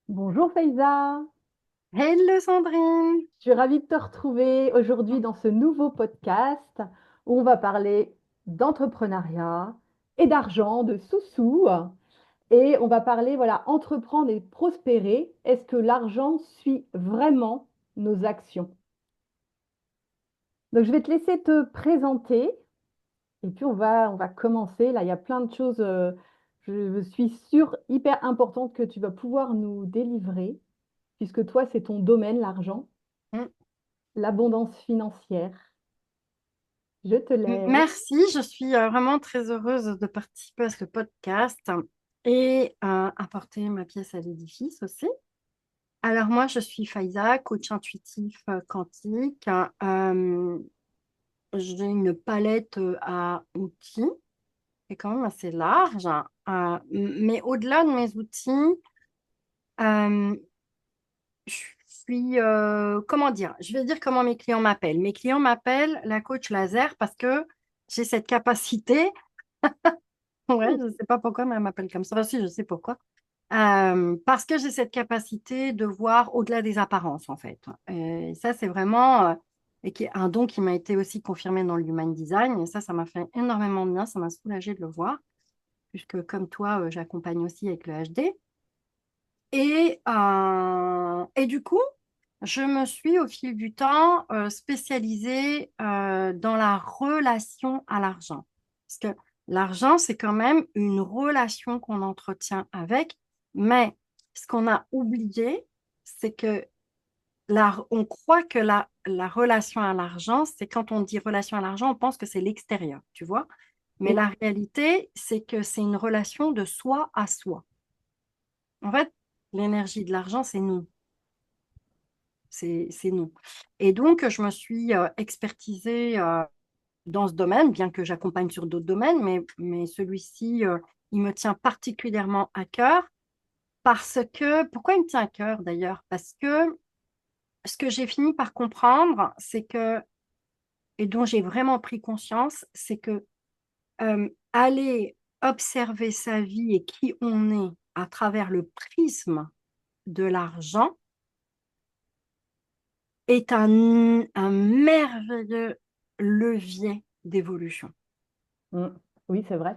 Bonjour Faiza, Hello Sandrine. je suis ravie de te retrouver aujourd'hui dans ce nouveau podcast où on va parler d'entrepreneuriat et d'argent, de sous-sous. Et on va parler, voilà, entreprendre et prospérer. Est-ce que l'argent suit vraiment nos actions? Donc je vais te laisser te présenter et puis on va commencer. Là, il y a plein de choses, je suis sûre, hyper importantes que tu vas pouvoir nous délivrer puisque toi, c'est ton domaine, l'argent, Mm. l'abondance financière. Je te laisse. Merci, je suis vraiment très heureuse de participer à ce podcast et apporter ma pièce à l'édifice aussi. Alors moi, je suis Faiza, coach intuitif quantique. J'ai une palette à outils qui est quand même assez large. Mais au-delà de mes outils, euh, je suis, comment dire, je vais dire comment mes clients m'appellent. Mes clients m'appellent la coach laser parce que j'ai cette capacité, ouais, je ne sais pas pourquoi, mais elle m'appelle comme ça. Enfin, si, je sais pourquoi. Parce que j'ai cette capacité de voir au-delà des apparences, en fait. Et ça, c'est vraiment et qui est un don qui m'a été aussi confirmé dans le Human Design. Et ça m'a fait énormément de bien. Ça m'a soulagé de le voir, puisque comme toi, j'accompagne aussi avec le HD. Et du coup, je me suis au fil du temps spécialisée dans la relation à l'argent. Parce que l'argent, c'est quand même une relation qu'on entretient avec, mais ce qu'on a oublié, c'est que on croit que la relation à l'argent, c'est quand on dit relation à l'argent, on pense que c'est l'extérieur, tu vois. Mais Oui, la réalité, c'est que c'est une relation de soi à soi. En fait, l'énergie de l'argent, c'est nous. C'est nous. Et donc, je me suis expertisée dans ce domaine, bien que j'accompagne sur d'autres domaines, mais celui-ci, il me tient particulièrement à cœur parce que, pourquoi il me tient à cœur d'ailleurs? Parce que ce que j'ai fini par comprendre, c'est que, et dont j'ai vraiment pris conscience, c'est que aller observer sa vie et qui on est à travers le prisme de l'argent, est un merveilleux levier d'évolution. mm, oui, c'est vrai.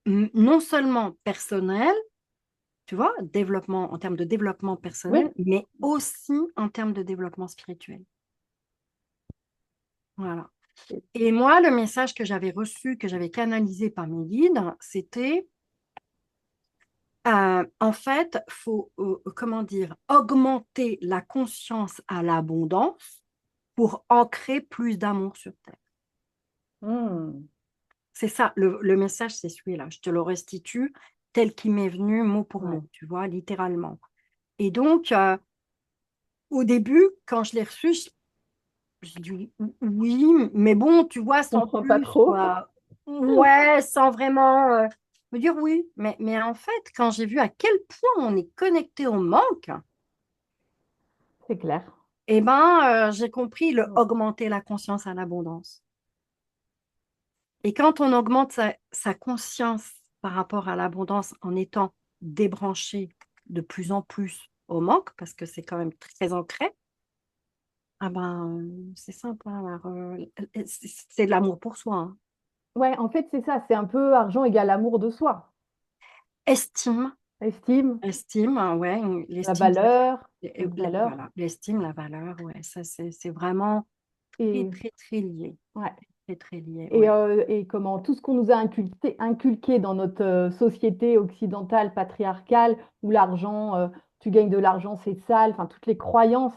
Non seulement personnel, tu vois, développement en termes de développement Oui, personnel, mais aussi en termes de développement spirituel. Voilà. Et moi, le message que j'avais reçu, que j'avais canalisé par mes guides, c'était en fait, faut, comment dire, augmenter la conscience à l'abondance pour ancrer plus d'amour sur Terre. mm, C'est ça, le message, c'est celui-là. Je te le restitue tel qu'il m'est venu mot pour ouais. mot, tu vois, littéralement. Et donc, au début, quand je l'ai reçu, j'ai dit oui, mais bon, tu vois, Je sans comprends pas plus, trop. quoi. Ouais, sans vraiment me dire oui. Mais en fait, quand j'ai vu à quel point on est connecté au manque, C'est clair. eh ben, j'ai compris le Mm. augmenter la conscience à l'abondance. Et quand on augmente sa conscience par rapport à l'abondance en étant débranché de plus en plus au manque, parce que c'est quand même très ancré, ah ben, c'est simple, hein, c'est de l'amour pour soi, hein. Ouais, en fait, c'est ça. C'est un peu argent égale amour de soi. Estime, Estime, estime, hein, ouais, la l'estime, valeur, les valeurs. voilà, l'estime, la valeur, ouais, ça c'est vraiment très, Et, très, très lié, ouais. très, très lié, Et, ouais. et comment tout ce qu'on nous a inculqué dans notre société occidentale patriarcale, où l'argent, tu gagnes de l'argent, c'est sale, enfin toutes les croyances,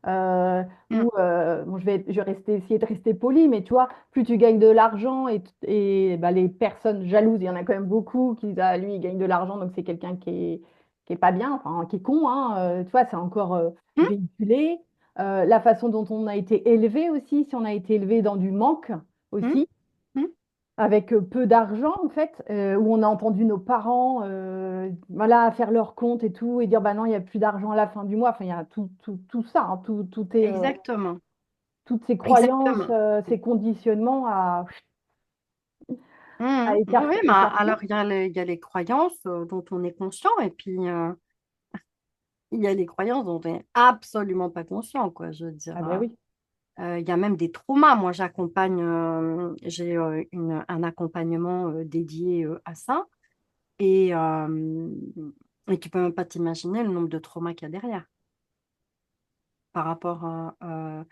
Mm, où bon, je vais essayer de rester poli, mais tu vois, plus tu gagnes de l'argent et bah, les personnes jalouses, il y en a quand même beaucoup qui disent, ah, lui, il gagne de l'argent, donc c'est quelqu'un qui est pas bien, enfin qui est con, hein, tu vois, c'est encore mm, véhiculé. La façon dont on a été élevé aussi, si on a été élevé dans du manque mm, aussi, mm. avec peu d'argent en fait, où on a entendu nos parents voilà, faire leurs comptes et tout, et dire bah non, il n'y a plus d'argent à la fin du mois. Enfin, il y a tout ça, hein, tout est, Exactement, toutes ces croyances, exactement. ces conditionnements à Oui, écarter, mais écarter. alors il y a les croyances dont on est conscient et puis il y a les croyances dont on n'est absolument pas conscient, quoi, je veux dire. Ah ben oui. Il y a même des traumas. Moi, j'accompagne, j'ai un accompagnement dédié à ça. Et, euh, et tu peux même pas t'imaginer le nombre de traumas qu'il y a derrière par rapport à,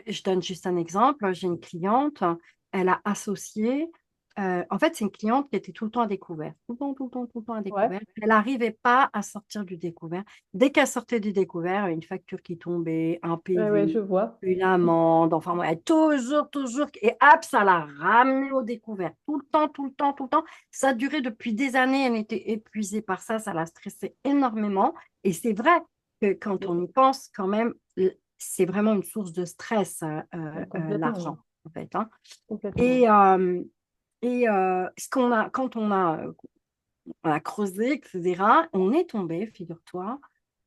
je donne juste un exemple. J'ai une cliente, elle a associé, en fait, c'est une cliente qui était tout le temps à découvert, tout le temps, tout le temps, tout le temps à Ouais, découvert. Elle n'arrivait pas à sortir du découvert. Dès qu'elle sortait du découvert, une facture qui tombait, un ouais, ouais, je PV, vois. une amende, enfin, ouais, toujours, toujours, et hop, ça l'a ramenée au découvert, tout le temps, tout le temps, tout le temps. Ça a duré depuis des années, elle était épuisée par ça l'a stressée énormément. Et c'est vrai que quand on y pense, quand même, c'est vraiment une source de stress, Complètement, oui. l'argent, en fait, hein. Complètement. Et, ce qu'on a, quand on a creusé, etc., on est tombé, figure-toi,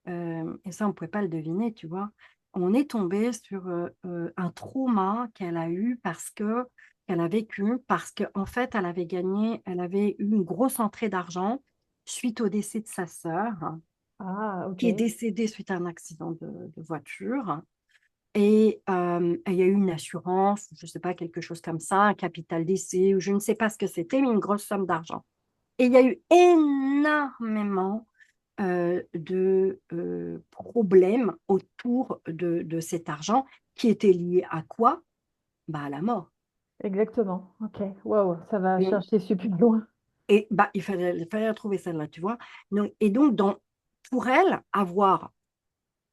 et ça, on ne pouvait pas le deviner, tu vois, on est tombé sur un trauma qu'elle a eu parce que qu'elle a vécu, parce qu'en fait, elle avait eu une grosse entrée d'argent suite au décès de sa sœur, hein, Ah, qui est ok. décédée suite à un accident de voiture. Et il y a eu une assurance, je ne sais pas, quelque chose comme ça, un capital d'essai, ou je ne sais pas ce que c'était, mais une grosse somme d'argent. Et il y a eu énormément de problèmes autour de cet argent qui était lié à quoi? Bah, à la mort. Exactement. Ok. Waouh, ça va Donc, chercher super loin. et bah, il fallait la trouver celle-là, tu vois. Donc, pour elle,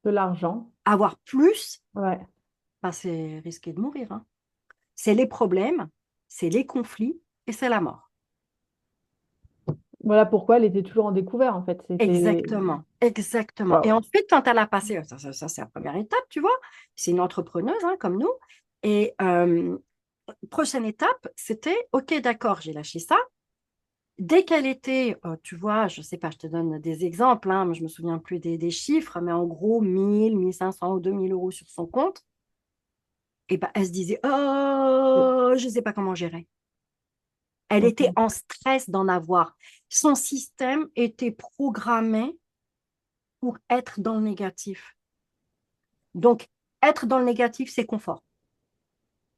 De l'argent. avoir plus, Ouais. bah, c'est risquer de mourir, hein. C'est les problèmes, c'est les conflits et c'est la mort. Voilà pourquoi elle était toujours en découvert, en fait. C'était. Exactement, exactement. Et Waouh. ensuite, quand elle a passé, ça, c'est la première étape, tu vois, c'est une entrepreneuse hein, comme nous. Et prochaine étape, c'était, OK, d'accord, j'ai lâché ça. Dès qu'elle était, tu vois, je sais pas, je te donne des exemples, hein, mais je me souviens plus des chiffres, mais en gros, 1 500 ou 2 000 € sur son compte, et ben, elle se disait, oh, je sais pas comment gérer. Elle était Ok. en stress d'en avoir. Son système était programmé pour être dans le négatif. Donc, être dans le négatif, c'est confort.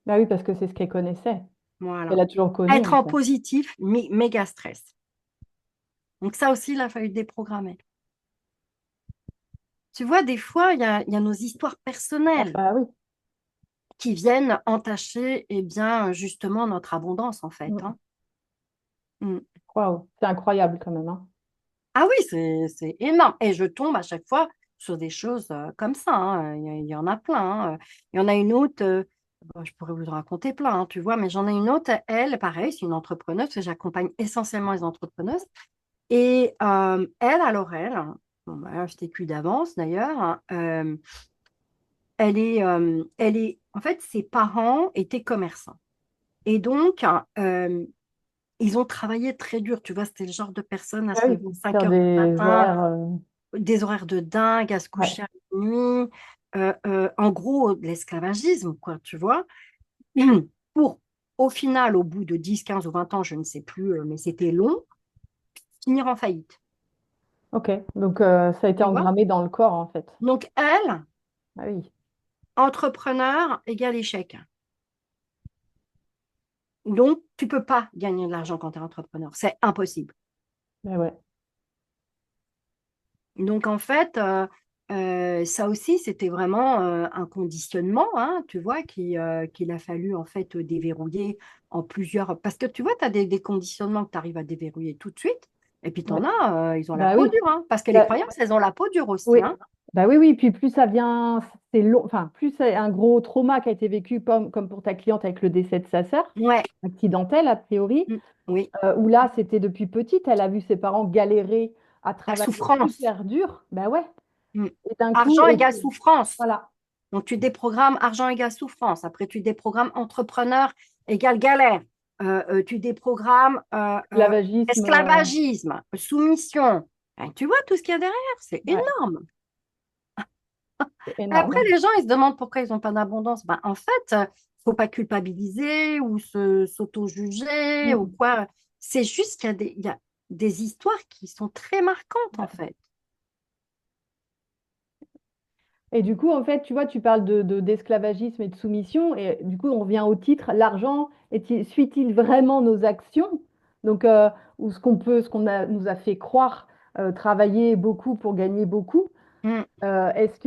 Bah oui, parce que c'est ce qu'elle connaissait. Elle Voilà. a toujours connu, Être en en fait. positif, méga stress. Donc, ça aussi, il a fallu déprogrammer. Tu vois, des fois, il y a nos histoires Ah personnelles bah oui. qui viennent entacher, eh bien, justement, notre abondance, en fait, Mm. hein. Mm. Waouh, c'est incroyable quand même, hein. Ah oui, c'est énorme. Et je tombe à chaque fois sur des choses comme ça, hein. Il y en a plein, hein. Il y en a une autre, bon, je pourrais vous en raconter plein, hein, tu vois, mais j'en ai une autre, elle, pareil, c'est une entrepreneuse, parce que j'accompagne essentiellement les entrepreneuses. Et elle, alors elle, bon, bah, je t'ai cu d'avance d'ailleurs, hein, en fait, ses parents étaient commerçants. Et donc, ils ont travaillé très dur, tu vois, c'était le genre de personnes à Ah se oui, lever à 5 faire heures du des matin, horaires. des horaires de dingue, à se Ouais. coucher à minuit, en gros, de l'esclavagisme, quoi, tu vois, pour, au final, au bout de 10 15 ou 20 ans, je ne sais plus, mais c'était long, finir en faillite, Ok. Donc, ça a été tu vois. engrammé dans le corps, en fait. Donc, elle, Ah oui. entrepreneur égale échec. Donc, tu peux pas gagner de l'argent quand tu es entrepreneur. C'est impossible. Mais ouais. Donc, en fait, ça aussi, c'était vraiment un conditionnement, hein, tu vois, qu'il a fallu en fait déverrouiller en plusieurs. Parce que tu vois, tu as des conditionnements que tu arrives à déverrouiller tout de suite. Et puis, tu en Ouais. as, ils ont la Bah peau oui. dure, hein, parce que les Bah, croyances, elles ont la peau dure aussi, oui. hein. Bah oui, oui. Puis plus ça vient, c'est long. Enfin, plus c'est un gros trauma qui a été vécu, comme pour ta cliente avec le décès de sa sœur, Ouais. accidentel a priori, Mm. Oui. où là, c'était depuis petite, elle a vu ses parents galérer à La travailler souffrance. super dur. Bah ouais. Mm. Et d'un coup, Argent égale souffrance. voilà, Donc, tu déprogrammes argent égale souffrance. Après, tu déprogrammes entrepreneur égale galère. Tu déprogrammes l'esclavagisme, esclavagisme, soumission. Tu vois tout ce qu'il y a derrière, c'est ouais, énorme. c'est Et après, énorme. les gens, ils se demandent pourquoi ils n'ont pas d'abondance. Ben, en fait, faut pas culpabiliser ou s'auto-juger ou Mm. quoi. C'est juste qu'il y a des histoires qui sont très marquantes, en fait. Et du coup, en fait, tu vois, tu parles d'esclavagisme et de soumission, et du coup, on revient au titre, l'argent suit-il vraiment nos actions? Donc, ou nous a fait croire, travailler beaucoup pour gagner beaucoup. Mm. Est-ce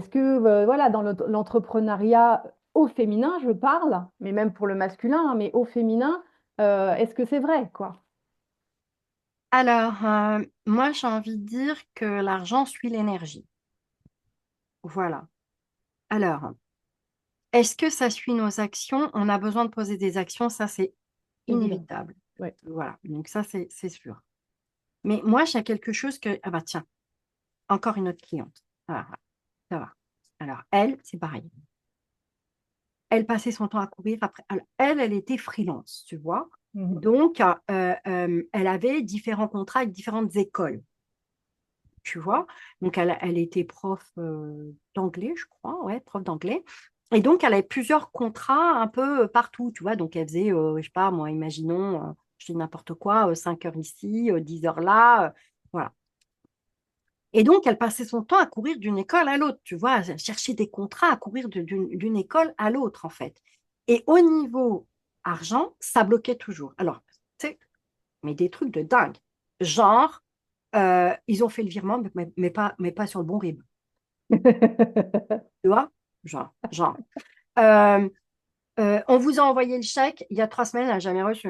que voilà, dans l'entrepreneuriat au féminin, je parle, mais même pour le masculin, hein, mais au féminin, est-ce que c'est vrai, quoi? Alors, moi, j'ai envie de dire que l'argent suit l'énergie. Voilà. Alors, est-ce que ça suit nos actions? On a besoin de poser des actions, ça, c'est Évident. inévitable. Ouais. Voilà. Donc, ça, c'est sûr. Mais moi, j'ai quelque chose que... Ah bah tiens, encore une autre cliente. Ah, ça va. Alors, elle, c'est pareil. Elle passait son temps à courir après. Alors, elle était freelance, tu vois. Mhm. Donc, elle avait différents contrats avec différentes écoles, tu vois. Donc, elle était prof d'anglais, je crois, ouais, prof d'anglais. Et donc, elle avait plusieurs contrats un peu partout, tu vois. Donc, elle faisait, je sais pas, moi, imaginons, je dis n'importe quoi, 5 heures ici, 10 heures là, voilà. Et donc, elle passait son temps à courir d'une école à l'autre, tu vois, à chercher des contrats, à courir d'une école à l'autre, en fait. Et au niveau argent, ça bloquait toujours. Alors, tu sais, mais des trucs de dingue. Genre, ils ont fait le virement, mais pas sur le bon RIB. Tu vois? Genre. Euh, on vous a envoyé le chèque il y a 3 semaines, elle n'a jamais reçu.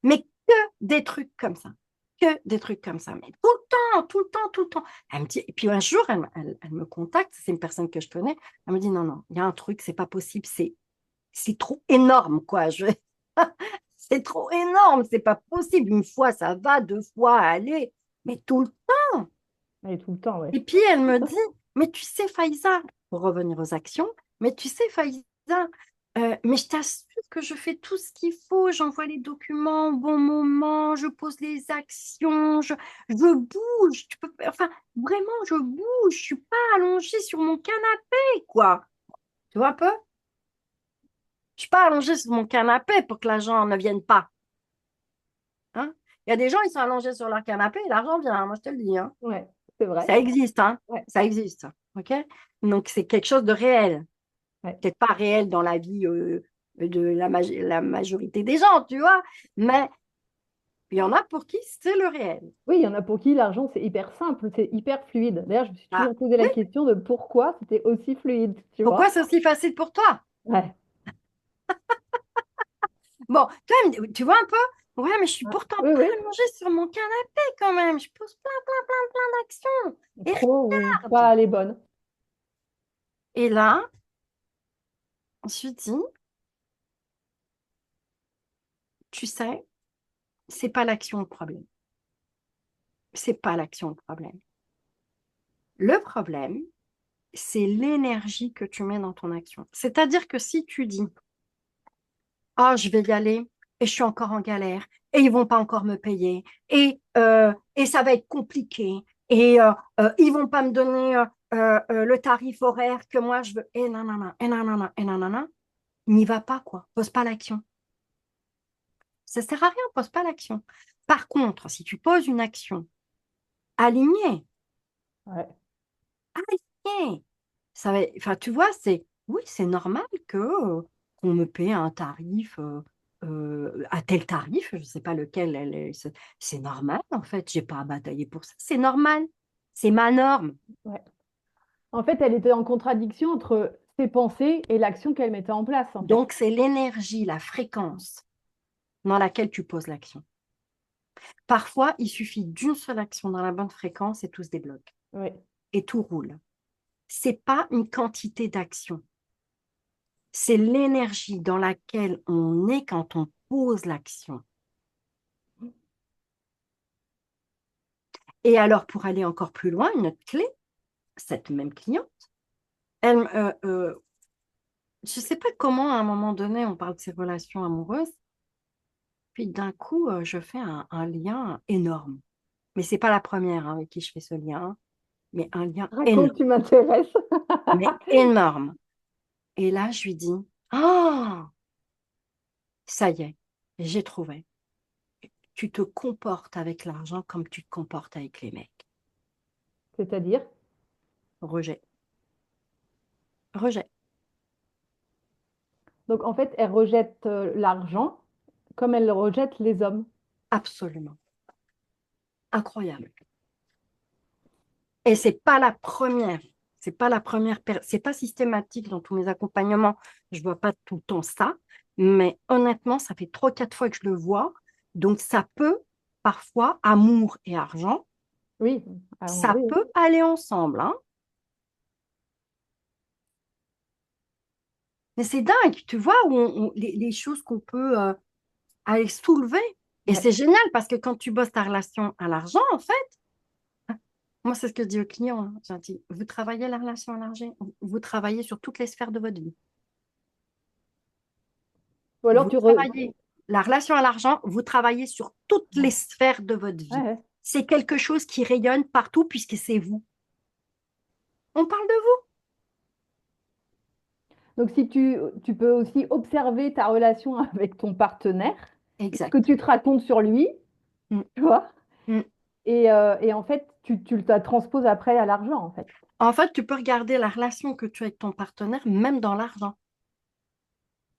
Mais que des trucs comme ça. Que des trucs comme ça. Mais tout le temps, tout le temps, tout le temps. Elle me dit, et puis un jour, elle me contacte, c'est une personne que je connais. Elle me dit, non, non, il y a un truc, c'est pas possible, c'est trop énorme, quoi. C'est trop énorme, c'est pas possible. Une fois, ça va, 2 fois, allez. Mais tout le temps. Et tout le temps, ouais. Et puis elle me dit, mais tu sais, Faïza, pour revenir aux actions, mais tu sais, Faïza, mais je t'assure que je fais tout ce qu'il faut, j'envoie les documents au bon moment, je pose les actions, je bouge, tu peux, enfin, vraiment, je bouge, je suis pas allongée sur mon canapé, quoi. Tu vois un peu? Je suis pas allongée sur mon canapé pour que l'argent ne vienne pas. Hein. Il y a des gens, ils sont allongés sur leur canapé et l'argent vient, hein, moi je te le dis. Hein. Ouais, c'est vrai. Ça existe, hein. Ouais, Ça existe. OK? Donc, c'est quelque chose de réel. ouais. Peut-être pas réel dans la vie de la majorité des gens, tu vois, mais il y en a pour qui c'est le réel. Oui, il y en a pour qui l'argent, c'est hyper simple, c'est hyper fluide. D'ailleurs, je me suis Ah, toujours posé la oui, question de pourquoi c'était aussi fluide, tu pourquoi vois? c'est aussi facile pour toi? Ouais. Bon, tu vois un peu? Ouais, mais je suis Ouais. pourtant Oui, pas oui. allongée sur mon canapé quand même. Je pose plein d'actions. Et Trop ou regarde. pas les bonnes. Et là, on se dit, tu sais, c'est pas l'action le problème. C'est pas l'action le problème. Le problème, c'est l'énergie que tu mets dans ton action. C'est-à-dire que si tu dis, ah, je vais y aller et je suis encore en galère et ils vont pas encore me payer et ça va être compliqué et ils vont pas me donner le tarif horaire que moi je veux et nanana, et nanana, et nanana, n'y va pas, quoi. Pose pas l'action. Ça sert à rien, pose pas l'action. Par contre, si tu poses une action alignée, Ouais. alignée, ça va, enfin, tu vois, oui, c'est normal qu'on me paie un tarif, à tel tarif, je ne sais pas lequel, c'est normal, en fait, j'ai pas à batailler pour ça, c'est normal, c'est ma norme. Ouais. En fait, elle était en contradiction entre ses pensées et l'action qu'elle mettait en place, en fait. Donc, c'est l'énergie, la fréquence dans laquelle tu poses l'action. Parfois, il suffit d'une seule action dans la bonne fréquence et tout se débloque Oui. et tout roule. C'est pas une quantité d'action, c'est l'énergie dans laquelle on est quand on pose l'action. Et alors, pour aller encore plus loin, une autre clé, cette même cliente, elle, je ne sais pas comment, à un moment donné, on parle de ses relations amoureuses, puis d'un coup, je fais un lien énorme. Mais c'est pas la première avec qui je fais ce lien, mais un lien Raconte, énorme, tu m'intéresses. mais énorme. Et là, je lui dis, ah, ça y est, j'ai trouvé. Tu te comportes avec l'argent comme tu te comportes avec les mecs. C'est-à-dire, Rejet. Rejet. donc en fait, elle rejette l'argent comme elle rejette les hommes. Absolument. Incroyable. Et c'est pas la première. C'est pas la première. C'est pas systématique dans tous mes accompagnements. Je vois pas tout le temps ça. Mais honnêtement, ça fait 3, 4 fois que je le vois. Donc, ça peut, parfois, amour et argent, Oui, ah, ça oui, peut aller ensemble, hein. Mais c'est dingue, tu vois, où les choses qu'on peut aller soulever. Et ouais. c'est génial parce que quand tu bosses ta relation à l'argent, en fait, moi, c'est ce que je dis aux clients, hein. Je leur dis, vous travaillez la relation à l'argent, vous travaillez sur toutes les sphères de votre vie. Ou alors Vous tu travaillez la relation à l'argent, vous travaillez sur toutes les ouais, sphères de votre vie. ouais. C'est quelque chose qui rayonne partout puisque c'est vous. On parle de vous. Donc si tu peux aussi observer ta relation avec ton partenaire, ce que Exact. tu te racontes sur lui, Mm, tu vois, mm. et en fait, tu la transposes après à l'argent, en fait. En fait, tu peux regarder la relation que tu as avec ton partenaire, même dans l'argent.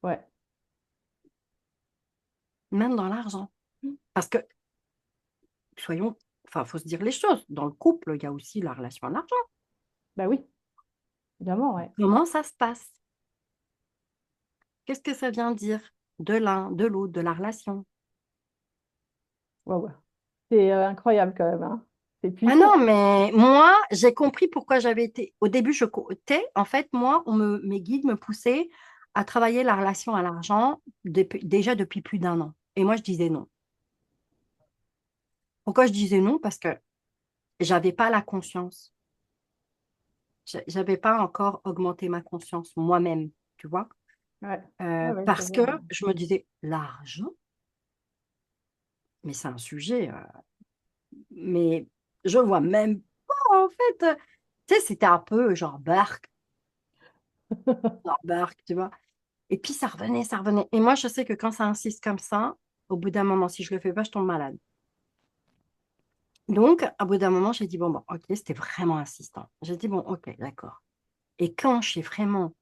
Ouais, Même dans l'argent. Parce que, soyons, enfin, il faut se dire les choses. Dans le couple, il y a aussi la relation à l'argent. bah oui, évidemment, ouais. Comment ça se passe? Qu'est-ce que ça vient dire de l'un, de l'autre, de la relation? Ouais, ouais. C'est incroyable quand même, hein. C'est Ah puissant. non, mais moi, j'ai compris pourquoi j'avais été. Au début, en fait, moi, mes guides me poussaient à travailler la relation à l'argent déjà depuis plus d'1 an. Et moi, je disais non. Pourquoi je disais non? Parce que j'avais pas la conscience. J'avais pas encore augmenté ma conscience moi-même, tu vois. Ouais, ouais, ouais, je Parce que vois. je me disais, l'argent, mais c'est un sujet, mais je vois même pas, en fait. Tu sais, c'était un peu genre barque, tu vois. Et puis ça revenait, ça revenait. Et moi, je sais que quand ça insiste comme ça, au bout d'un moment, si je le fais pas, je tombe malade. Donc, au bout d'un moment, j'ai dit, bon, ok, c'était vraiment insistant. J'ai dit, bon, ok, d'accord. Et quand j'ai vraiment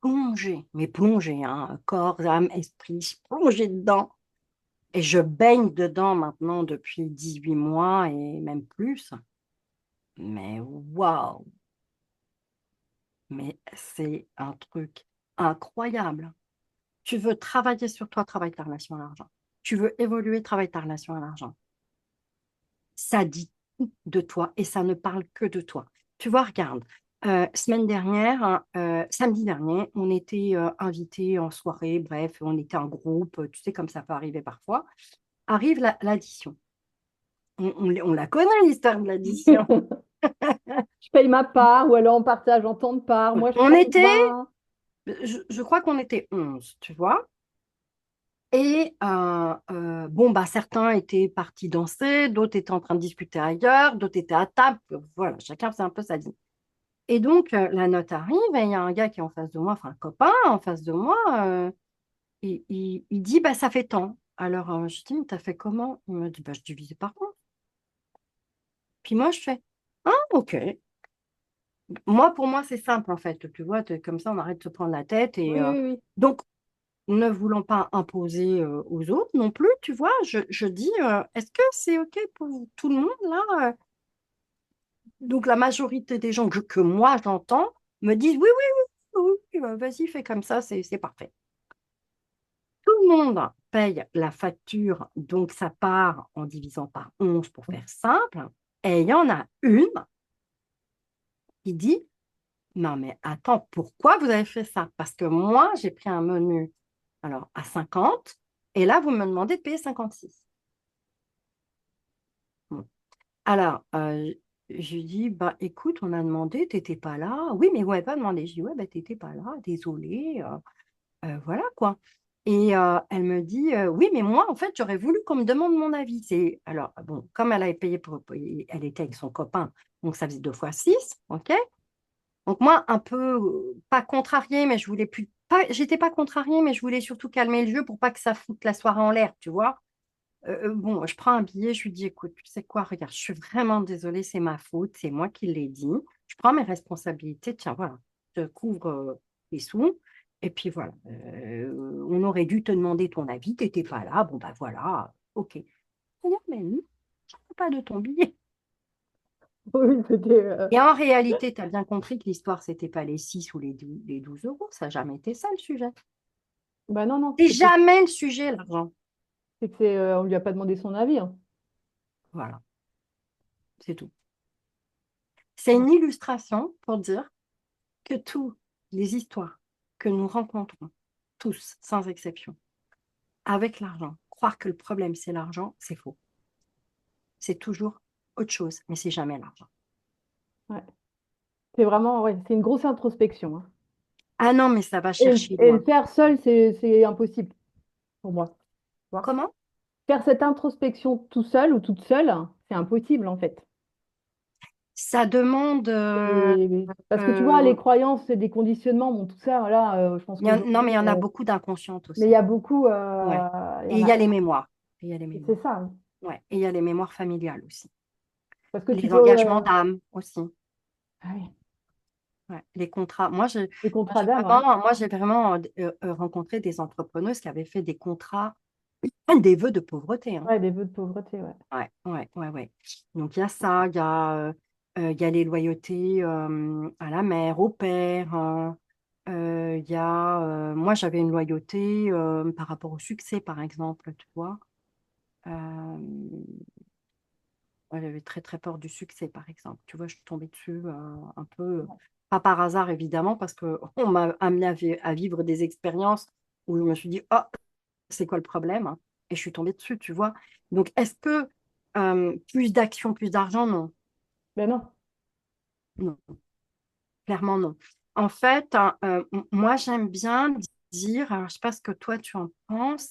plongé, mais plongé, hein, corps, âme, esprit, je plongé dedans, et je baigne dedans maintenant depuis 18 mois et même plus, mais waouh, mais c'est un truc incroyable. Tu veux travailler sur toi, travaille ta relation à l'argent. Tu veux évoluer, travaille ta relation à l'argent. Ça dit tout de toi et ça ne parle que de toi. Tu vois, regarde, semaine dernière, hein, samedi dernier, on était invités en soirée, bref, on était en groupe, tu sais, comme ça peut arriver parfois. Arrive l'addition. On la connaît, l'histoire de l'addition. Je paye ma part, ou alors on partage en temps de part. Moi, je On paye était, 20. je crois qu'on était 11, tu vois. Et bon, bah, certains étaient partis danser, d'autres étaient en train de discuter ailleurs, d'autres étaient à table. Voilà, chacun faisait un peu sa vie. Et donc, la note arrive et il y a un gars qui est en face de moi, enfin un copain en face de moi, il dit, bah, ça fait tant. Alors, je dis, mais t'as fait comment? Il me dit, bah, je divisais par 11. Puis moi, je fais, ah, ok. Moi, pour moi, c'est simple, en fait. Tu vois, comme ça, on arrête de se prendre la tête. Oui, oui, oui. Donc, ne voulant pas imposer aux autres non plus, tu vois, je dis, est-ce que c'est OK pour tout le monde, là? Donc, la majorité des gens que moi, j'entends, me disent, oui, oui, oui, oui, vas-y, fais comme ça, c'est parfait. Tout le monde paye la facture, donc ça part en divisant par 11 pour faire simple. Et il y en a une qui dit, non, mais attends, pourquoi vous avez fait ça? Parce que moi, j'ai pris un menu alors à 50 et là, vous me demandez de payer 56. Bon. Alors, je lui dis, bah écoute, on a demandé, t'étais pas là. Oui, mais vous m'avez pas demandé. Je dis, ouais, bah t'étais pas là, désolée. Voilà quoi. Et elle me dit, oui, mais moi, en fait, j'aurais voulu qu'on me demande mon avis. Alors, bon, comme elle avait payé elle était avec son copain, donc ça faisait 2 fois 6, ok? Donc moi, un peu, pas contrariée, mais je voulais j'étais pas contrariée, mais je voulais surtout calmer le jeu pour pas que ça foute la soirée en l'air, tu vois? bon, je prends un billet, je lui dis, écoute, tu sais quoi, regarde, je suis vraiment désolée, c'est ma faute, c'est moi qui l'ai dit. Je prends mes responsabilités, tiens, voilà, je te couvre les sous. Et puis voilà, on aurait dû te demander ton avis, tu n'étais pas là, bon, bah voilà, ok. C'est-à-dire, mais non, je ne veux pas de ton billet. Oui, c'était. Et en réalité, tu as bien compris que l'histoire, c'était pas les 6 ou les 12 euros, ça n'a jamais été ça le sujet. Bah non, non, C'est jamais le sujet, l'argent. c'est que on lui a pas demandé son avis, hein. Voilà, c'est tout. C'est une illustration pour dire que toutes les histoires que nous rencontrons, tous, sans exception, avec l'argent, croire que le problème c'est l'argent, c'est faux. C'est toujours autre chose, mais c'est jamais l'argent. Ouais. C'est vraiment, ouais, c'est une grosse introspection, hein. Ah non, mais ça va Et, chercher et le loin. faire seul, c'est impossible pour moi. Tu vois. Comment? Faire cette introspection tout seul ou toute seule, c'est impossible en fait. Ça demande. Parce que tu vois, les Euh, croyances et des conditionnements, bon, tout ça, voilà, je pense non, mais qu'aujourd'hui, il y en a beaucoup d'inconscientes mais il aussi. y a beaucoup, Ouais. il y Et en il y a, a les mémoires. Et il y a les c'est mémoires. ça, hein. Ouais. Et il y a les mémoires familiales aussi. Parce que tu Les peux, engagements d'âme aussi. ah oui, Ouais. Les contrats. Moi, les contrats d'âme, ouais. moi, j'ai vraiment rencontré des entrepreneuses qui avaient fait des contrats, des vœux de pauvreté, hein. Ouais, des vœux de pauvreté, ouais. Ouais, ouais, ouais, ouais. Donc, il y a ça, il y a les loyautés à la mère, au père. Moi, j'avais une loyauté par rapport au succès, par exemple, tu vois. Euh, Moi, j'avais très, très peur du succès, par exemple. Tu vois, je suis tombée dessus un peu, pas par hasard, évidemment, parce qu'on m'a amené à vivre des expériences où je me suis dit, oh, c'est quoi le problème? Hein. Et je suis tombée dessus, tu vois. Donc, est-ce que plus d'action, plus d'argent? Non. Ben non. Non, clairement non. En fait, hein, moi, j'aime bien dire, alors je sais pas ce que toi tu en penses,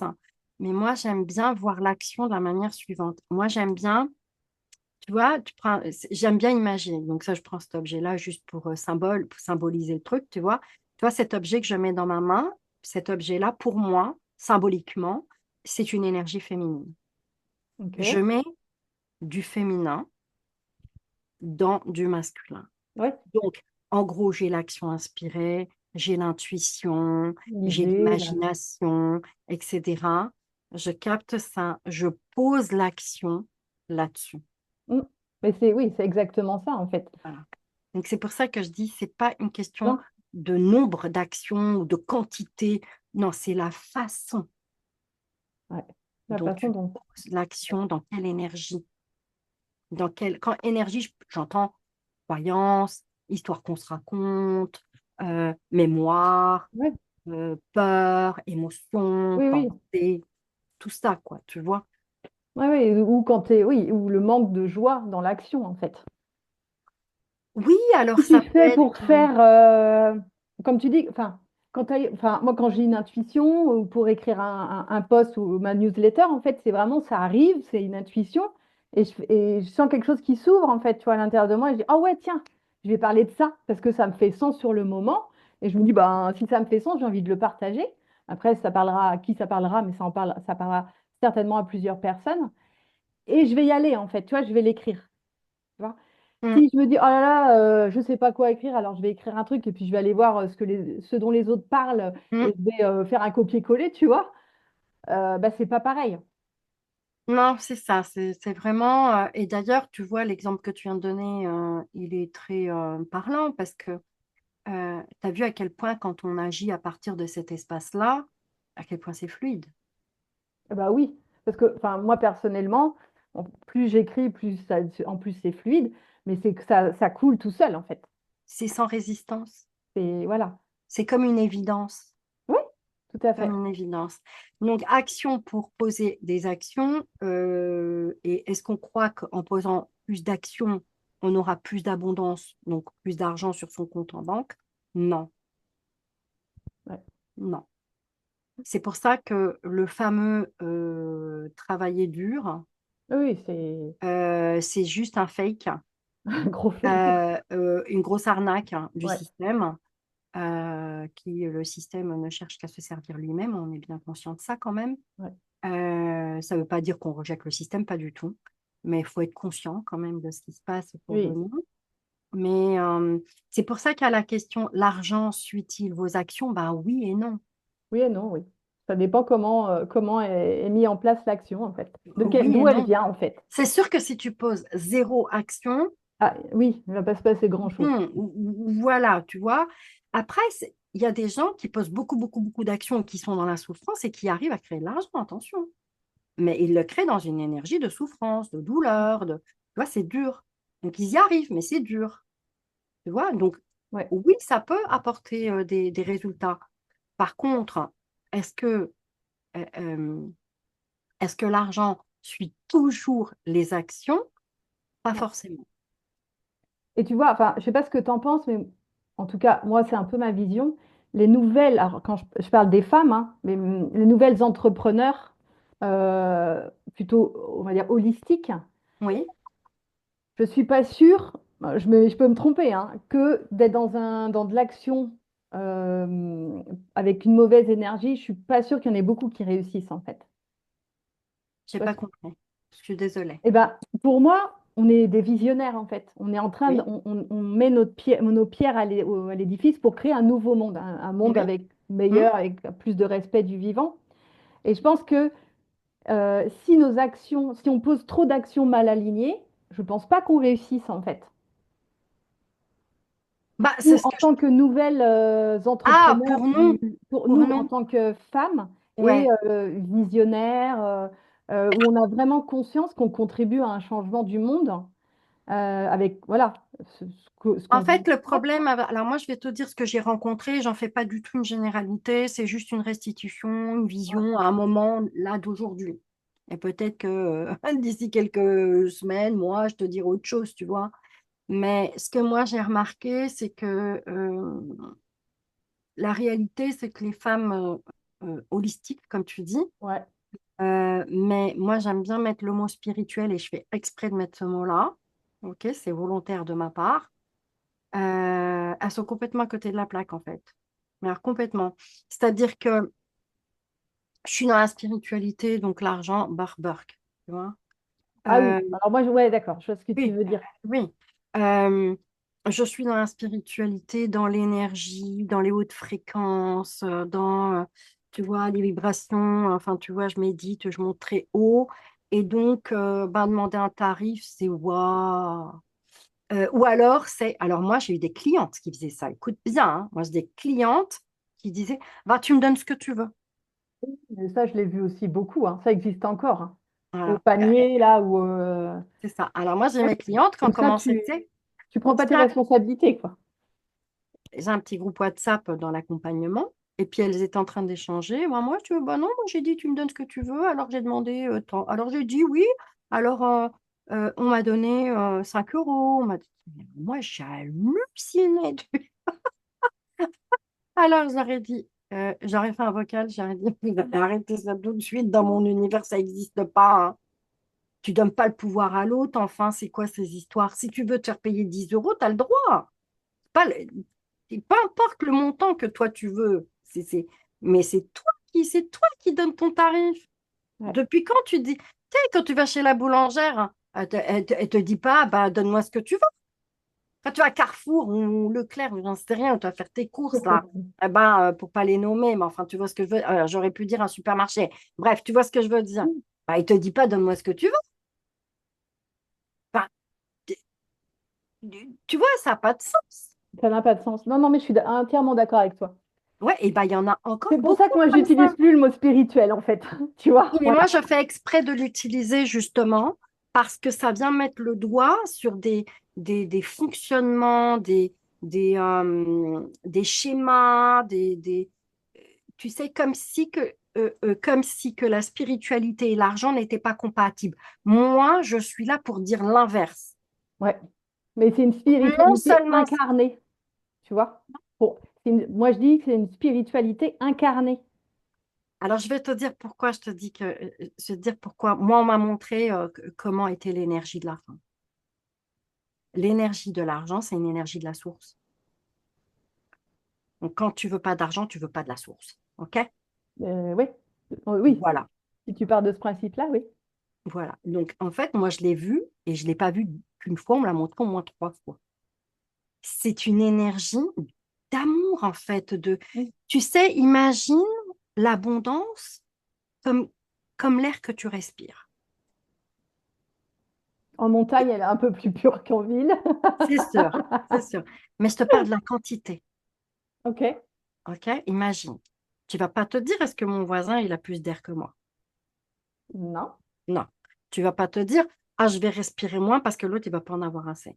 mais moi, j'aime bien voir l'action de la manière suivante. Moi, j'aime bien, tu vois, j'aime bien imaginer. Donc ça, je prends cet objet-là juste pour pour symboliser le truc, tu vois. Tu vois, cet objet que je mets dans ma main, cet objet-là, pour moi, symboliquement, c'est une énergie féminine. Je Ok. mets du féminin dans du masculin. Ouais. Donc, en gros, j'ai l'action inspirée, j'ai l'intuition, j'ai L'idée, là. l'imagination, etc. Je capte ça, je pose l'action là-dessus. Mm. Mais c'est, oui, c'est exactement ça, en fait. Voilà. Donc, c'est pour ça que je dis, c'est pas une question Non? de nombre d'actions ou de quantité. Non, c'est la façon Ouais. La dont façon tu dont. poses l'action, dans quelle énergie. Quand énergie, j'entends croyance, histoire qu'on se raconte, mémoire, Ouais. peur, émotion, Oui, oui. pensée, tout ça, quoi, tu vois. Ouais, ouais. Ou quand t'es, oui, ou le manque de joie dans l'action, en fait. Oui, alors Si tu ça peut fais être... pour faire, comme tu dis, enfin, enfin, moi, quand j'ai une intuition ou pour écrire un post ou ma newsletter, en fait, c'est vraiment, ça arrive, c'est une intuition, et je sens quelque chose qui s'ouvre, en fait, tu vois, à l'intérieur de moi, et je dis, ah ouais, tiens, je vais parler de ça, parce que ça me fait sens sur le moment, et je me dis, ben, si ça me fait sens, j'ai envie de le partager. Après, ça parlera à qui ça parlera, mais ça parlera certainement à plusieurs personnes, et je vais y aller, en fait, tu vois, je vais l'écrire. Tu vois. Mm, Si je me dis, oh là là, je sais pas quoi écrire, alors je vais écrire un truc et puis je vais aller voir ce dont les autres parlent mm. et je vais faire un copier-coller, tu vois, bah, c'est pas pareil. Non, c'est ça, c'est vraiment... et d'ailleurs, tu vois, l'exemple que tu viens de donner, il est très parlant parce que tu as vu à quel point, quand on agit à partir de cet espace-là, à quel point c'est fluide. Bah oui, parce que enfin, moi personnellement, plus j'écris, plus ça, en plus c'est fluide, mais c'est que ça coule tout seul en fait. C'est sans résistance. C'est voilà. C'est comme une évidence. Oui, tout à Comme fait. une évidence. Donc, action pour poser des actions. Et est-ce qu'on croit qu'en posant plus d'actions, on aura plus d'abondance, donc plus d'argent sur son compte en banque? Non, Ouais. non. C'est pour ça que le fameux travailler dur, Oui, c'est c'est juste un fake, un gros fait. une grosse arnaque hein, du Ouais. système, le système ne cherche qu'à se servir lui-même, on est bien conscient de ça quand même. Ouais. Ça ne veut pas dire qu'on rejette le système, pas du tout. Mais il faut être conscient quand même de ce qui se passe autour de Oui, nous. Mais c'est pour ça qu'à la question, l'argent suit-il vos actions? Bah oui et non. oui et non, oui. Ça dépend comment est mis en place l'action, en fait. Oui et D'où elle non. vient, en fait. C'est sûr que si tu poses zéro action, Ah oui, il ne va pas se passer grand-chose. voilà, tu vois. Après, il y a des gens qui posent beaucoup, beaucoup, beaucoup d'actions qui sont dans la souffrance et qui arrivent à créer de l'argent, attention. Mais ils le créent dans une énergie de souffrance, de douleur, tu vois, c'est dur. Donc, ils y arrivent, mais c'est dur, tu vois. Donc, Ouais. oui, ça peut apporter des résultats. Par contre, est-ce que, euh, euh, est-ce que l'argent suit toujours les actions? Pas Non. forcément. Et tu vois, enfin, je sais pas ce que tu en penses, mais en tout cas, moi, c'est un peu ma vision. Les nouvelles, alors quand je parle des femmes, hein, mais les nouvelles entrepreneurs, plutôt, on va dire, holistiques, Oui. je suis pas sûre, je peux me tromper, hein, que d'être dans de l'action avec une mauvaise énergie, je suis pas sûre qu'il y en ait beaucoup qui réussissent, en fait. J'ai Tu vois pas ce que- compris. Je suis désolée. Eh ben, pour moi, on est des visionnaires, en fait. On est en train Oui. on met nos pierres à l'édifice pour créer un nouveau monde, un monde Oui. avec Hmm. meilleur, avec plus de respect du vivant. Et je pense que si nos actions, si on pose trop d'actions mal alignées, je pense pas qu'on réussisse, en fait. Bah, c'est Nous, ce en que je... tant que nouvelles Ah, entrepreneurs, pour pour nous, en nous, tant que femmes et ouais. visionnaires, où on a vraiment conscience qu'on contribue à un changement du monde avec voilà ce En qu'on veut. fait, le problème, alors moi, je vais te dire ce que j'ai rencontré, j'en fais pas du tout une généralité, c'est juste une restitution, une vision à un moment là d'aujourd'hui. Et peut-être que d'ici quelques semaines, moi, je te dirai autre chose, tu vois. Mais ce que moi, j'ai remarqué, c'est que la réalité, c'est que les femmes holistiques, comme tu dis, Ouais. mais moi, j'aime bien mettre le mot spirituel et je fais exprès de mettre ce mot-là. Ok, c'est volontaire de ma part. Elles sont complètement à côté de la plaque, en fait. Mais alors, complètement. C'est-à-dire que je suis dans la spiritualité, donc l'argent, barque, tu vois. Ah oui. Euh, Alors moi, ouais, d'accord. Je vois ce que tu oui, veux dire. oui. Euh, je suis dans la spiritualité, dans l'énergie, dans les hautes fréquences, tu vois, les vibrations. Enfin, tu vois, je médite, je monte très haut. Et donc, ben, demander un tarif, c'est waouh. Ou alors, alors moi, j'ai eu des clientes qui faisaient ça. Écoute bien, hein. Moi, j'ai des clientes qui disaient, va, tu me donnes ce que tu veux. Et ça, je l'ai vu aussi beaucoup, hein. Ça existe encore, hein. Au Voilà. panier, là où. C'est ça. Alors moi, j'ai Ouais. mes clientes quand Comme ça, commençaient, tu sais, tu prends pas tes j'ai un, responsabilités, quoi. j'ai un petit groupe WhatsApp dans l'accompagnement. Et puis, elles étaient en train d'échanger. Moi, tu veux, bah non, moi, j'ai dit, tu me donnes ce que tu veux. Alors, j'ai demandé tant. Alors, j'ai dit oui. Alors, on m'a donné 5 euros. On m'a dit, mais moi, j'ai halluciné. Alors, j'aurais dit, j'aurais fait un vocal, j'aurais dit, vous allez arrêter ça tout de suite, dans mon univers, ça n'existe pas, hein. Tu donnes pas le pouvoir à l'autre, enfin, c'est quoi ces histoires? Si tu veux te faire payer 10 euros, tu as le droit. Pas le- Peu importe le montant que toi tu veux, mais c'est toi qui donnes ton tarif. Ouais. Depuis quand tu dis, tu sais, quand tu vas chez la boulangère, elle te dit pas, bah, donne-moi ce que tu veux. Quand tu vas à Carrefour ou Leclerc, j'en sais rien, où tu vas faire tes courses là, eh ben, pour pas les nommer, mais enfin, tu vois ce que je veux. J'aurais pu dire un supermarché. Bref, tu vois ce que je veux dire. Bah, il te dit pas, donne-moi ce que tu veux. Bah, tu tu vois, ça n'a pas de sens. Ça n'a pas de sens. Non, non, mais je suis entièrement d'accord avec toi. Ouais, et ben, il y en a encore C'est pour ça que beaucoup moi, comme j'utilise ça. plus le mot spirituel, en fait. Tu vois, Et voilà. moi, je fais exprès de l'utiliser justement parce que ça vient mettre le doigt sur des fonctionnements, des schémas, tu sais, comme si que la spiritualité et l'argent n'étaient pas compatibles. Moi, je suis là pour dire l'inverse. Ouais. Mais c'est une Non spiritualité seulement, incarnée, tu vois. Moi, je dis que c'est une spiritualité incarnée. alors je vais te dire pourquoi je te dis que, je vais te dire pourquoi. Moi, on m'a montré comment était l'énergie de l'argent. L'énergie de l'argent, c'est une énergie de la source. Donc, quand tu veux pas d'argent, tu veux pas de la source. OK? Oui, oui, Voilà. Si tu pars de ce principe-là, oui. Voilà. Donc, en fait, moi, je l'ai vu et je ne l'ai pas vu qu'une fois, on me l'a montré au moins 3 fois. C'est une énergie d'amour, en fait. Mm. Tu sais, imagine l'abondance comme, comme l'air que tu respires. En montagne, elle est un peu plus pure qu'en ville. C'est sûr, c'est sûr. Mais je te parle de la quantité. Ok. OK? Imagine. Tu vas pas te dire, est-ce que mon voisin, il a plus d'air que moi? Non, Non. Tu vas pas te dire, ah, je vais respirer moins parce que l'autre, il va pas en avoir assez.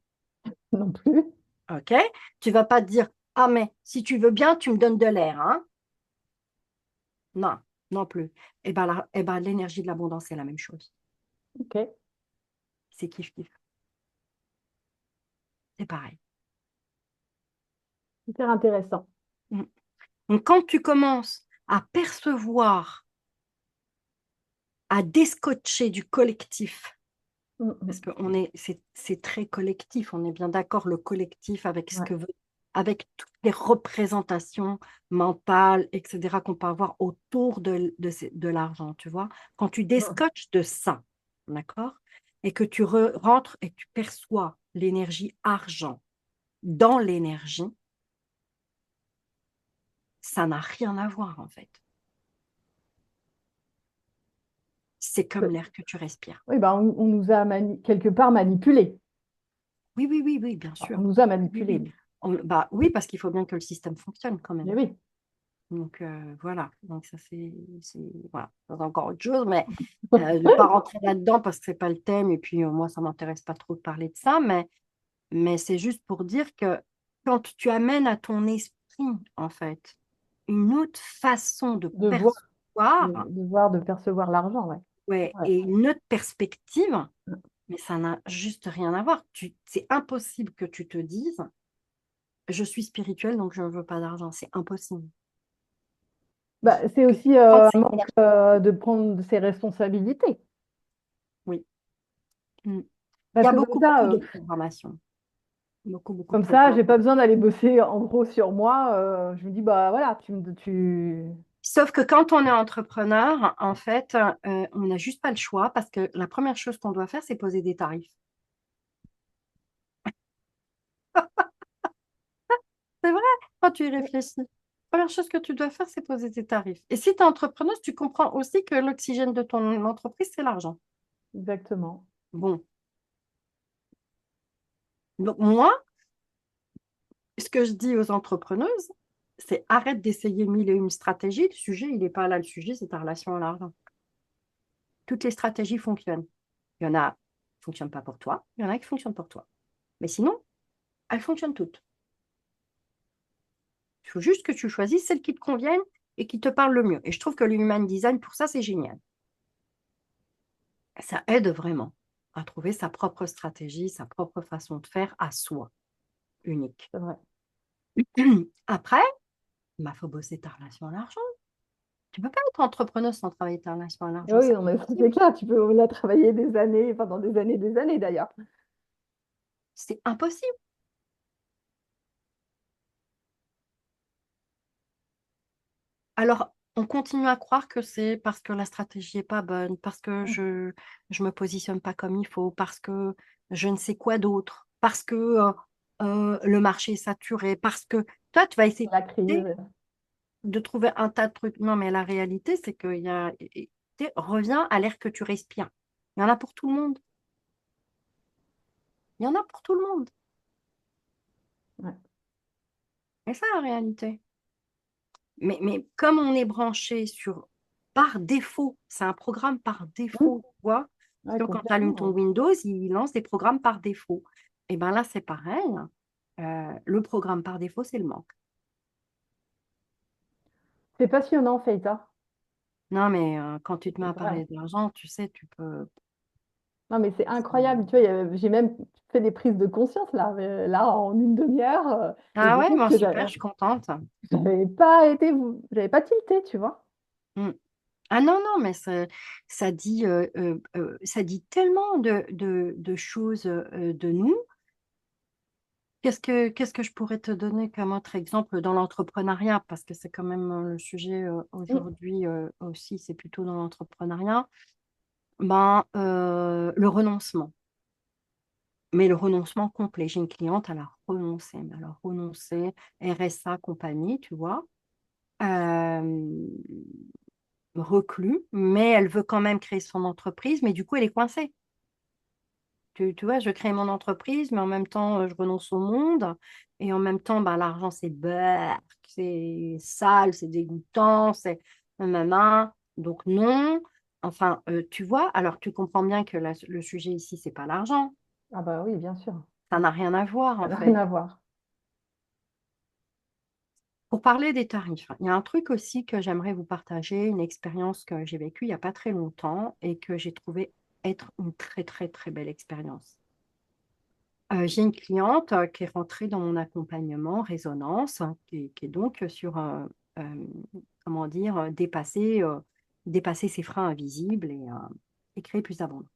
non plus. OK? Tu vas pas te dire, ah, mais si tu veux bien, tu me donnes de l'air, hein? Non, non plus. Eh ben, l'énergie de l'abondance, c'est la même chose. Ok. C'est kiff-kiff. C'est pareil. Hyper intéressant. Mm. Donc, quand tu commences à percevoir, à descotcher du collectif, Mm, parce mm. que c'est très collectif, on est bien d'accord, le collectif avec Ouais. avec toutes les représentations mentales, etc., qu'on peut avoir autour de l'argent, tu vois. Quand tu Mm. descotches de ça, d'accord, et que tu rentres et que tu perçois l'énergie argent dans l'énergie, ça n'a rien à voir, en fait. C'est comme l'air que tu respires. Oui, ben, on nous a quelque part manipulés. Oui, oui, oui, oui, bien Enfin, on sûr. nous a Oui, manipulés. oui. Bah, oui, parce qu'il faut bien que le système fonctionne quand Mais même. oui. Donc voilà, donc ça voilà, c'est encore autre chose, mais je ne vais pas rentrer là-dedans parce que c'est pas le thème et puis moi ça m'intéresse pas trop de parler de ça, mais c'est juste pour dire que quand tu amènes à ton esprit en fait une autre façon de De voir, percevoir, de voir, de percevoir l'argent, ouais. ouais, Ouais. et une autre perspective, mais ça n'a juste rien à voir. C'est impossible que tu te dises je suis spirituelle donc je ne veux pas d'argent, c'est impossible. Bah, c'est Que aussi prendre un ses manque de prendre ses responsabilités. oui. Mm. Il y Parce a que beaucoup, beaucoup de programmation. Beaucoup, beaucoup de comme ça, j'ai programmation. pas besoin d'aller bosser en gros sur moi. Je me dis, bah voilà, tu... Sauf que quand on est entrepreneur, en fait, on n'a juste pas le choix parce que la première chose qu'on doit faire, c'est poser des tarifs. C'est vrai, quand tu y réfléchis. La première chose que tu dois faire, c'est poser des tarifs. Et si tu es entrepreneuse, tu comprends aussi que l'oxygène de ton entreprise, c'est l'argent. Exactement. Bon, donc moi, ce que je dis aux entrepreneuses, c'est arrête d'essayer mille et une stratégies. Le sujet, il n'est pas là. Le sujet, c'est ta relation à l'argent. Toutes les stratégies fonctionnent. Il y en a qui ne fonctionnent pas pour toi, il y en a qui fonctionnent pour toi. Mais sinon, elles fonctionnent toutes. Il faut juste que tu choisisses celles qui te conviennent et qui te parlent le mieux. Et je trouve que le human design, pour ça, c'est génial. Ça aide vraiment à trouver sa propre stratégie, sa propre façon de faire à soi, unique. C'est vrai. Après, il faut bosser ta relation à l'argent. Tu ne peux pas être entrepreneur sans travailler ta relation à Et l'argent, oui, c'est non, mais c'est impossible. clair, tu peux la travailler pendant des années d'ailleurs. C'est impossible. Alors, on continue à croire que c'est parce que la stratégie n'est pas bonne, parce que je me positionne pas comme il faut, parce que je ne sais quoi d'autre, parce que le marché est saturé, parce que toi, tu vas essayer La crise. de trouver un tas de trucs. Non, mais la réalité, c'est qu'il reviens à l'air que tu respires. Il y en a pour tout le monde. Il y en a pour tout le monde. Ouais. Et ça, la réalité. Mais comme on est branché sur par défaut, c'est un programme par Mmh. défaut, tu vois. Ouais, Quand tu allumes ton complètement. Windows, il lance des programmes par défaut. Et bien là, c'est pareil. Le programme par défaut, c'est le manque. C'est passionnant, Feita. Non, mais quand tu te mets à Vraiment. parler d'argent, tu sais, tu peux. Non, mais c'est incroyable. Tu vois, j'ai même fait des prises de conscience là, là en une demi-heure. Et Ah du ouais, coup, bon, que super, je suis contente. j'avais pas tilté, tu vois. Mm. Ah non, non, mais ça dit tellement de choses de nous qu'est-ce que je pourrais te donner comme autre exemple dans l'entrepreneuriat, parce que c'est quand même le sujet Mm. aujourd'hui aussi, c'est plutôt dans l'entrepreneuriat. Ben, le renoncement. Mais le renoncement complet. J'ai une cliente, elle a renoncé, mais elle a renoncé, RSA, compagnie, tu vois, euh, reclus, mais elle veut quand même créer son entreprise, mais du coup, elle est coincée. Tu vois, je crée mon entreprise, mais en même temps, je renonce au monde. Et en même temps, bah, l'argent, c'est sale, c'est dégoûtant, c'est maman. Donc, non. Enfin, tu vois, alors tu comprends bien que le sujet ici, c'est pas l'argent. Ah bah oui, bien sûr. Ça n'a rien à voir, Ça en n'a rien fait. à voir. Pour parler des tarifs, il y a un truc aussi que j'aimerais vous partager, une expérience que j'ai vécue il n'y a pas très longtemps et que j'ai trouvé être une très, très, très belle expérience. J'ai une cliente qui est rentrée dans mon accompagnement Résonance, qui est donc sur, euh, comment dire, dépasser ses freins invisibles et créer plus d'abondance.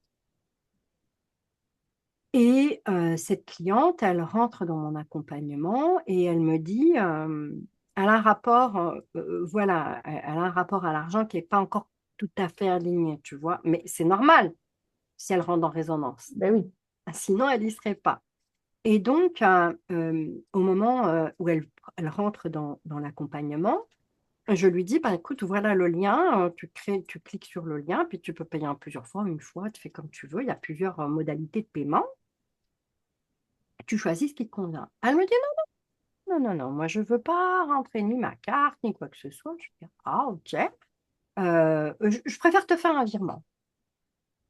Et cette cliente, elle rentre dans mon accompagnement et elle me dit, elle a un rapport, voilà, elle a un rapport à l'argent qui n'est pas encore tout à fait aligné, tu vois, mais c'est normal si elle rentre en résonance. Ben oui. Sinon, elle n'y serait pas. Et donc, au moment où elle rentre dans l'accompagnement, je lui dis, bah, écoute, voilà le lien, tu cliques sur le lien, puis tu peux payer en plusieurs fois, une fois, tu fais comme tu veux, il y a plusieurs modalités de paiement, tu choisis ce qui te convient. Elle me dit, non, non, non, non, moi, je ne veux pas rentrer ni ma carte, ni quoi que ce soit. Je dis, ah, ok. Je préfère te faire un virement.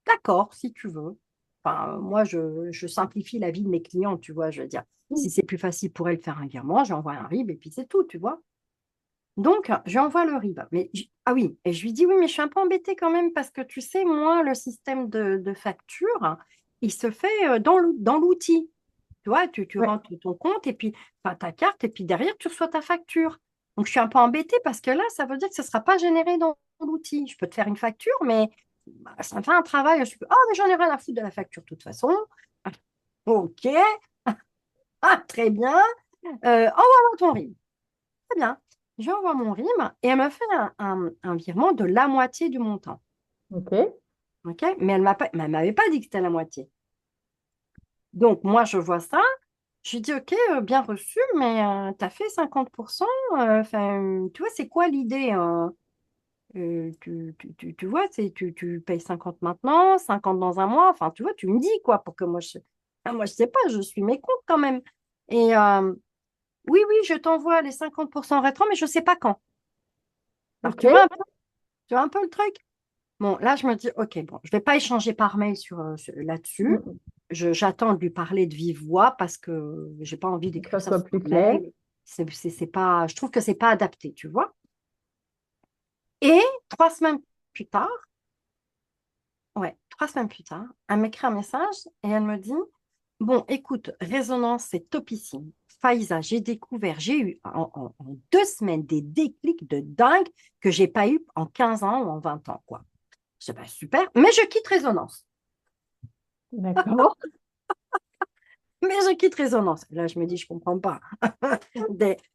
D'accord, si tu veux. Enfin, moi, je simplifie la vie de mes clients, tu vois. Je veux dire, Mm. si c'est plus facile pour elle de faire un virement, j'envoie un RIB et puis c'est tout, tu vois. Donc, j'envoie le RIB. Ah oui, et je lui dis, oui, mais je suis un peu embêtée quand même parce que tu sais, moi, le système de facture, il se fait dans l'outil. Tu vois, tu Ouais. rentres ton compte et puis enfin, ta carte et puis derrière, tu reçois ta facture. Donc, je suis un peu embêtée parce que là, ça veut dire que ce ne sera pas généré dans l'outil. Je peux te faire une facture, mais bah, ça me fait un travail. Oh, mais j'en ai rien à foutre de la facture de toute façon. OK, ah, très bien. Envoie-moi ton RIB. Très bien. Je envoie mon RIB et elle me fait un virement de la moitié du montant. Ok. OK? Mais elle m'avait pas dit que c'était la moitié. Donc, moi, je vois ça. Je lui dis, OK, bien reçu, mais tu as fait 50%. Tu vois, c'est quoi l'idée tu vois, tu payes 50 maintenant, 50 dans un mois. Enfin, tu vois, tu me dis quoi pour que moi, moi, je sais pas, je suis mes comptes quand même. Et oui, oui, je t'envoie les 50% rétro, mais je sais pas quand. Alors, Ok. tu vois un peu le truc? Bon, là, je me dis, OK, bon, je vais pas échanger par mail là-dessus. Mm. J'attends de lui parler de vive voix parce que j'ai pas envie Que ça d'écrire ça soit sur plus un clair. mail. C'est pas, je trouve que c'est pas adapté, tu vois. Et 3 semaines plus tard, ouais, 3 semaines plus tard, elle m'écrit un message et elle me dit, bon, écoute, Résonance, c'est topissime. Faiza, j'ai eu en 2 semaines des déclics de dingue que j'ai pas eu en 15 ans ou en 20 ans, quoi. Je dis, bah, super, mais je quitte Résonance. D'accord. Mais je quitte Résonance. Là, je me dis, je comprends pas.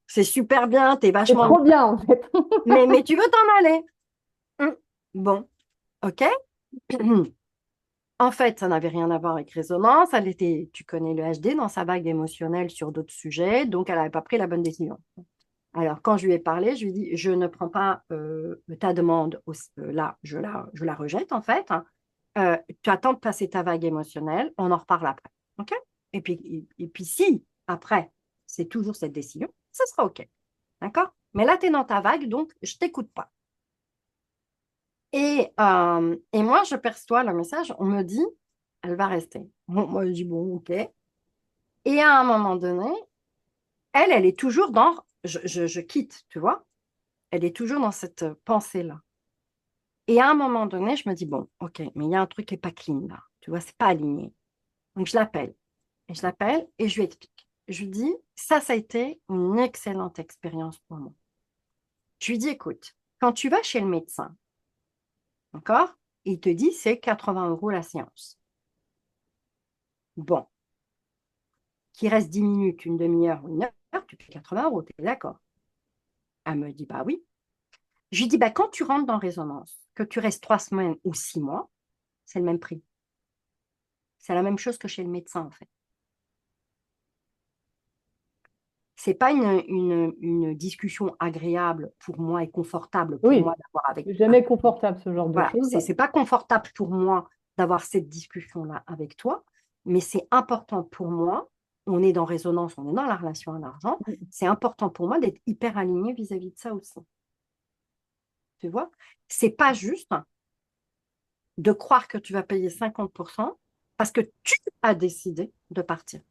C'est super bien, t'es C'est vachement bien. trop bien, en fait. Mais tu veux t'en aller. Bon, ok. En fait, ça n'avait rien à voir avec Résonance. Elle était, tu connais le HD, dans sa vague émotionnelle sur d'autres sujets, donc elle n'avait pas pris la bonne décision. Alors, quand je lui ai parlé, je lui ai dit, je ne prends pas ta demande là, je la rejette en fait. Tu attends de passer ta vague émotionnelle, on en reparle après. OK? Et puis si, après, c'est toujours cette décision, ça sera OK. D'accord? Mais là, tu es dans ta vague, donc je t'écoute pas. Et moi, je perçois le message, on me dit, elle va rester. Bon, moi, je dis, bon, OK. Et à un moment donné, elle est toujours dans, je quitte, tu vois? Elle est toujours dans cette pensée-là. Et à un moment donné, je me dis, bon, OK, mais il y a un truc qui n'est pas clean là. Tu vois, c'est pas aligné. Donc, je l'appelle. Et je l'appelle et je lui explique. Je lui dis, ça a été une excellente expérience pour moi. Je lui dis, écoute, quand tu vas chez le médecin, d'accord, il te dit, c'est 80 € la séance. Bon, qu'il reste 10 minutes, une demi-heure ou une heure, tu payes 80 €, tu es d'accord? Elle me dit, bah oui. Je lui dis, bah, quand tu rentres dans résonance, que tu restes 3 semaines ou 6 mois, c'est le même prix. C'est la même chose que chez le médecin, en fait. C'est pas une discussion agréable pour moi et confortable pour Oui, moi d'avoir avec. c'est jamais confortable ce genre de Voilà, choses. c'est pas confortable pour moi d'avoir cette discussion-là avec toi, mais c'est important pour moi. On est dans résonance, on est dans la relation à l'argent. C'est important pour moi d'être hyper aligné vis-à-vis de ça aussi. Tu vois? C'est pas juste de croire que tu vas payer 50% parce que tu as décidé de partir.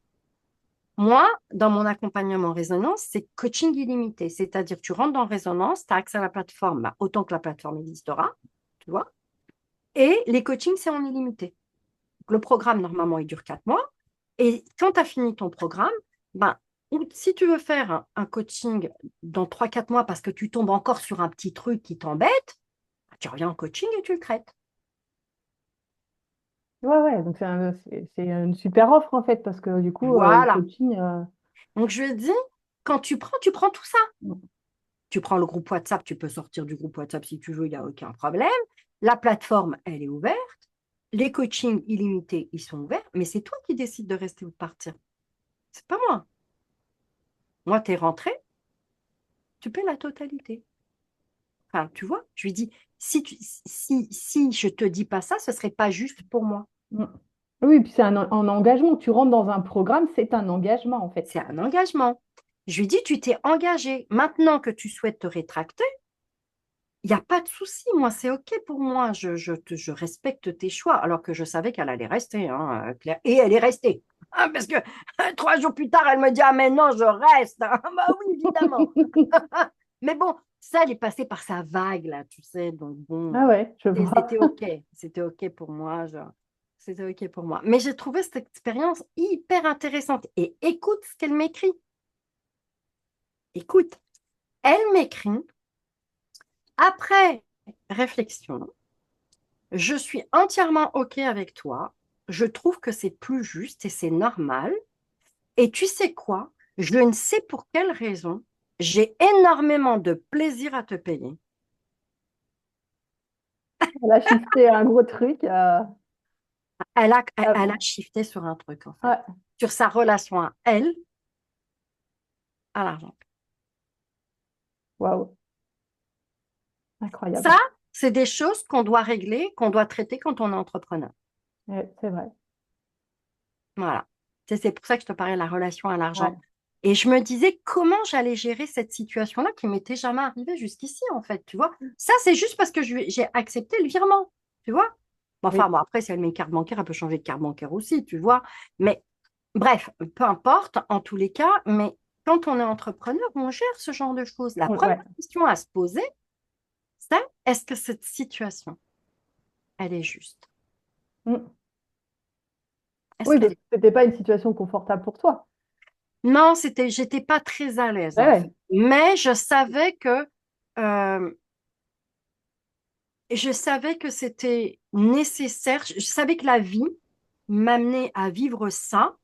Moi, dans mon accompagnement résonance, c'est coaching illimité. C'est-à-dire, tu rentres dans résonance, tu as accès à la plateforme, bah, autant que la plateforme existera, tu vois. Et les coachings, c'est en illimité. Le programme, normalement, il dure 4 mois. Et quand tu as fini ton programme, ben, si tu veux faire un coaching dans 3 4 mois parce que tu tombes encore sur un petit truc qui t'embête, tu reviens en coaching et tu le traites. Ouais, ouais, donc c'est une super offre en fait, parce que du coup, le Voilà. coaching, Donc, je lui dis, quand tu prends tout ça. Tu prends le groupe WhatsApp, tu peux sortir du groupe WhatsApp si tu veux, il n'y a aucun problème. La plateforme, elle est ouverte. Les coachings illimités, ils sont ouverts, mais c'est toi qui décides de rester ou de partir. C'est pas moi. Moi, tu es rentré, tu paies la totalité. Enfin, tu vois, je lui dis, si je te dis pas ça, ce serait pas juste pour moi. mm. Oui, puis c'est un engagement. Tu rentres dans un programme, c'est un engagement en fait. C'est un engagement. Je lui dis, tu t'es engagé. Maintenant que tu souhaites te rétracter, il n'y a pas de souci, moi, c'est OK pour moi. Je respecte tes choix, alors que je savais qu'elle allait rester, hein, Claire. Et elle est restée. Ah, parce que 3 jours plus tard, elle me dit, ah, mais non, je reste, hein. Bah oui, évidemment. Mais bon, ça, elle est passée par sa vague, là, tu sais. Donc, bon, Ah ouais, je et vois. c'était OK. C'était OK pour moi. C'était OK pour moi. Mais j'ai trouvé cette expérience hyper intéressante. Et écoute ce qu'elle m'écrit. Écoute, elle m'écrit, après réflexion, je suis entièrement OK avec toi. Je trouve que c'est plus juste et c'est normal. Et tu sais quoi? Je ne sais pour quelle raison. J'ai énormément de plaisir à te payer. Elle a shifté un gros truc. Elle a shifté sur un truc, en fait. Ouais, Sur sa relation à elle, à l'argent. waouh, Ça, incroyable. c'est des choses qu'on doit régler, qu'on doit traiter quand on est entrepreneur. Ouais, c'est vrai. Voilà. C'est pour ça que je te parlais de la relation à Ouais. l'argent. Et je me disais comment j'allais gérer cette situation-là qui m'était jamais arrivée jusqu'ici, en fait, tu vois. Ça, c'est juste parce que j'ai accepté le virement, tu vois. Bon, enfin, Oui. bon, après, si elle met une carte bancaire, elle peut changer de carte bancaire aussi, tu vois. Mais bref, peu importe, en tous les cas, mais quand on est entrepreneur, on gère ce genre de choses. La première Ouais. question à se poser, c'est est-ce que cette situation, elle est juste? Mm. Est-ce Oui, qu'elle parce est... que c'était pas une situation confortable pour toi. Non, j'étais pas très à l'aise, Ouais, en fait. ouais. Mais euh, je savais que c'était nécessaire. Je savais que la vie m'amenait à vivre ça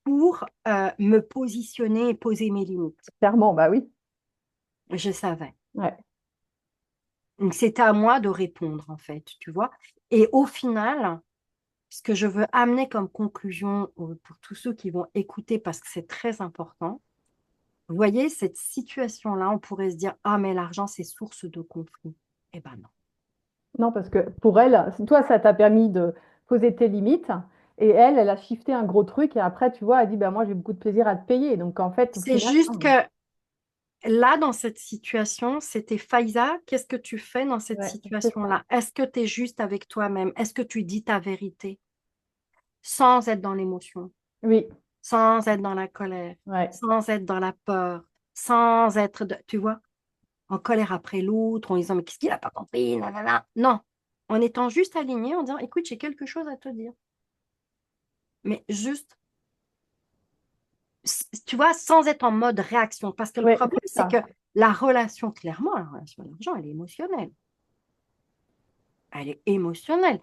pour me positionner et poser mes limites. Clairement, bah oui. Je savais. Ouais. Donc, c'était à moi de répondre, en fait, tu vois. Et au final, ce que je veux amener comme conclusion pour tous ceux qui vont écouter, parce que c'est très important, vous voyez, cette situation-là, on pourrait se dire, ah, mais l'argent, c'est source de conflit. Eh ben non. Non, parce que pour elle, toi, ça t'a permis de poser tes limites. Et elle, elle a shifté un gros truc. Et après, tu vois, elle dit, bah, moi, j'ai beaucoup de plaisir à te payer. Donc, en fait, au C'est final, juste non. que là, dans cette situation, c'était Faiza, qu'est-ce que tu fais dans cette Ouais, c'est ça. situation-là? Est-ce que tu es juste avec toi-même? Est-ce que tu dis ta vérité sans être dans l'émotion, Oui, sans être dans la colère, ouais. sans être dans la peur, sans être, tu vois, en colère après l'autre, en disant, mais qu'est-ce qu'il n'a pas compris? Nanana. Non, en étant juste aligné, en disant, écoute, j'ai quelque chose à te dire. Mais juste, tu vois, sans être en mode réaction. Parce que le Ouais, problème, c'est c'est que ça. la relation, clairement, la relation à l'argent, elle est émotionnelle. Elle est émotionnelle.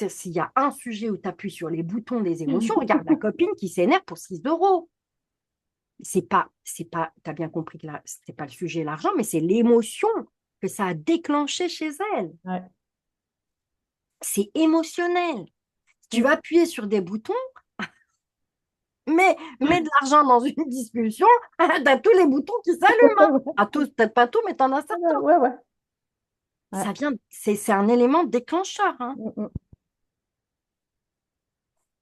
s'il y a un sujet où tu appuies sur les boutons des émotions, regarde la copine qui s'énerve pour 6 euros. T'as bien compris que là, c'était pas le sujet, l'argent, mais c'est l'émotion que ça a déclenché chez elle. Ouais. C'est émotionnel. Tu vas Mm. appuyer sur des boutons, mais mets de l'argent dans une discussion, t'as tous les boutons qui s'allument, hein. Pas tous, peut-être pas tous, mais t'en as Ouais, certains. ouais, ouais. Ouais. C'est un élément déclencheur, hein. Mm, mm.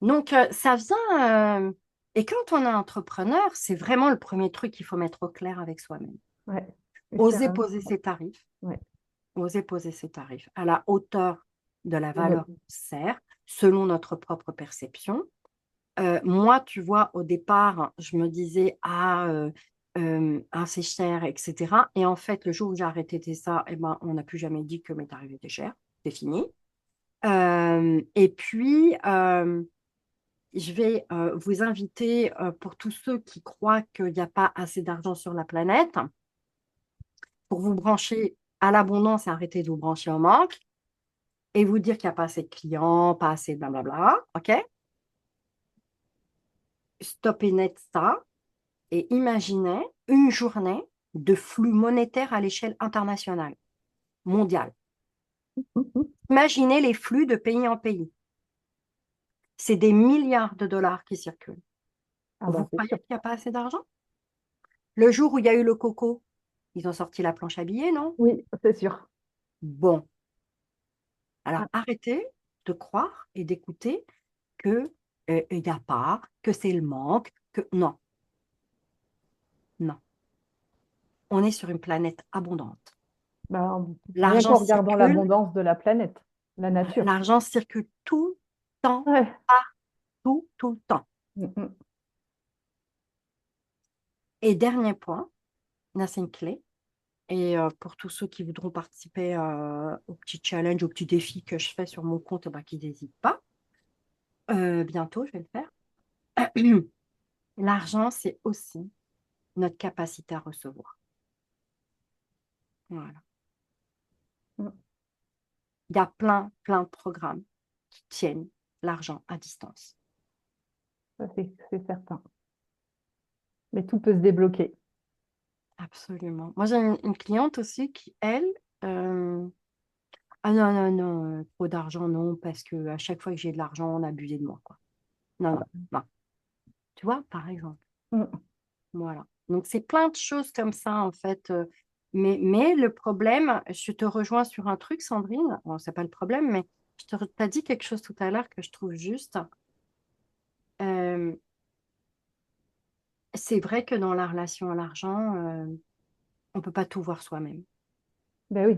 Donc, ça vient. Et quand on est entrepreneur, c'est vraiment le premier truc qu'il faut mettre au clair avec soi-même. Ouais. Et Oser poser ses tarifs, ouais, oser poser ses tarifs à la hauteur de la de notre- valeur qu'on sert, selon notre propre perception. Moi, tu vois, au départ, je me disais, c'est cher, etc. Et en fait, le jour où j'ai arrêté ça, eh ben, on n'a plus jamais dit que mes tarifs étaient chers. C'est fini. Et puis, je vais vous inviter, pour tous ceux qui croient qu'il n'y a pas assez d'argent sur la planète, pour vous brancher à l'abondance et arrêter de vous brancher au manque, et vous dire qu'il n'y a pas assez de clients, pas assez de blablabla. OK? Stoppez net ça et imaginez une journée de flux monétaire à l'échelle internationale, mondiale. Imaginez les flux de pays en pays. C'est des milliards de dollars qui circulent. Ah Vous bah, c'est croyez sûr. qu'il n'y a pas assez d'argent? Le jour où il y a eu le coco, ils ont sorti la planche à billets, non? Oui, c'est sûr. Bon, alors Ah, arrêtez de croire et d'écouter que il n'y a pas, que c'est le manque, que non, non. On est sur une planète abondante. bah, rien L'argent qu'en regardant circule, l'abondance de la planète, la nature. l'argent circule tout le temps, Ouais. partout, tout le temps. Mm, mm. Et dernier point, là c'est une clé, et pour tous ceux qui voudront participer au petit challenge, au petit défi que je fais sur mon compte, bah, qui n'hésitent pas, bientôt je vais le faire. L'argent, c'est aussi notre capacité à recevoir. Voilà. Mm. Il y a plein, plein de programmes qui tiennent l'argent à distance. Ça, c'est certain. Mais tout peut se débloquer. Absolument. Moi, j'ai une cliente aussi qui, elle, euh, ah non, non, non, trop d'argent, non, parce que à chaque fois que j'ai de l'argent, on a abusé de moi, quoi. Non, non, non. Tu vois, par exemple. Mm. Voilà. Donc, c'est plein de choses comme ça, en fait. Mais le problème, je te rejoins sur un truc, Sandrine. Bon, c'est pas le problème, mais t'as dit quelque chose tout à l'heure que je trouve juste. Euh, c'est vrai que dans la relation à l'argent, on peut pas tout voir soi-même. Ben oui.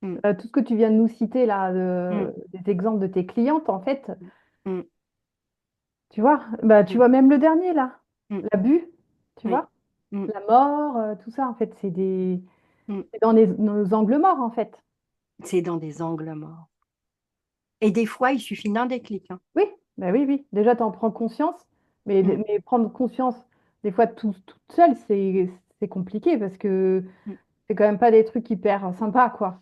Mm, Tout ce que tu viens de nous citer là, mm, des exemples de tes clientes, en fait, mm, tu vois, bah, tu mm, vois même le dernier là, mm. l'abus, tu Oui. vois, Mm, la mort, tout ça, en fait, mm. c'est dans nos angles morts, en fait. C'est dans des angles morts. Et des fois, il suffit d'un déclic, hein. Oui, bah oui, oui. Déjà, tu en prends conscience, Mm, mais prendre conscience, des fois, toute seule, c'est compliqué parce que mm. c'est quand même pas des trucs hyper sympas, quoi.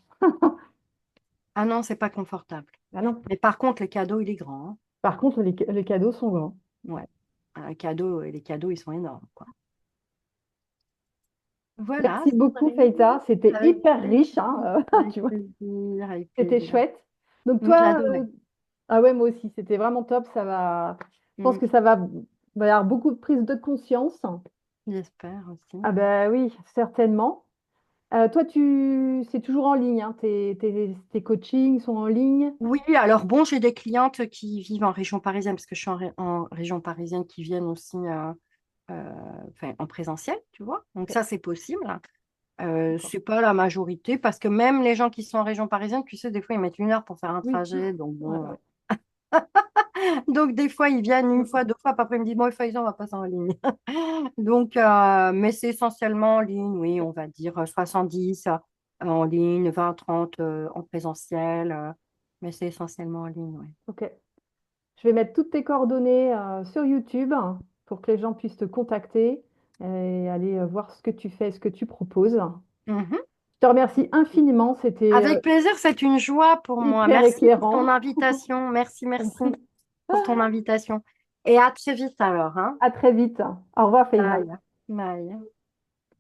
Ah non, c'est pas confortable. Ah non. Mais par contre, le cadeau, il est grand, hein. Par contre, les cadeaux sont grands. Ouais. Un cadeau, les cadeaux, ils sont énormes, quoi. Voilà, Merci beaucoup, Sandrine. Feïta. C'était Avec hyper riche, plaisir, hein, avec tu vois. plaisir, avec C'était plaisir. chouette. Donc J'ai toi, adoré. ah ouais, moi aussi, c'était vraiment top. Je pense Mm, que va y avoir beaucoup de prise de conscience. j'espère aussi. Ah ben oui, certainement. Toi, c'est toujours en ligne, hein, tes coachings sont en ligne. Oui, alors bon, j'ai des clientes qui vivent en région parisienne, parce que je suis en région parisienne, qui viennent aussi enfin, en présentiel, tu vois. Donc Ok, ça, c'est possible. d'accord. C'est pas la majorité, parce que même les gens qui sont en région parisienne, tu sais, des fois, ils mettent 1 heure pour faire un Oui. trajet. Donc Ouais, bon, ouais. donc des fois, ils viennent une Mm. fois, 2 fois, puis après, ils me disent, bon, Faisan, on va passer en ligne. Donc, mais c'est essentiellement en ligne, oui, on va dire 70 en ligne, 20, 30 en présentiel, mais c'est essentiellement en ligne, oui. Ok. Je vais mettre toutes tes coordonnées sur YouTube pour que les gens puissent te contacter et aller voir ce que tu fais, ce que tu proposes. Mhm. Je te remercie infiniment. C'était Avec plaisir, c'est une joie pour moi. hyper Merci pour ton éclairant. invitation. Merci, merci Compris. pour ton invitation. Et à très vite alors, hein. À très vite. Au revoir, Faiza. Bye. Bye.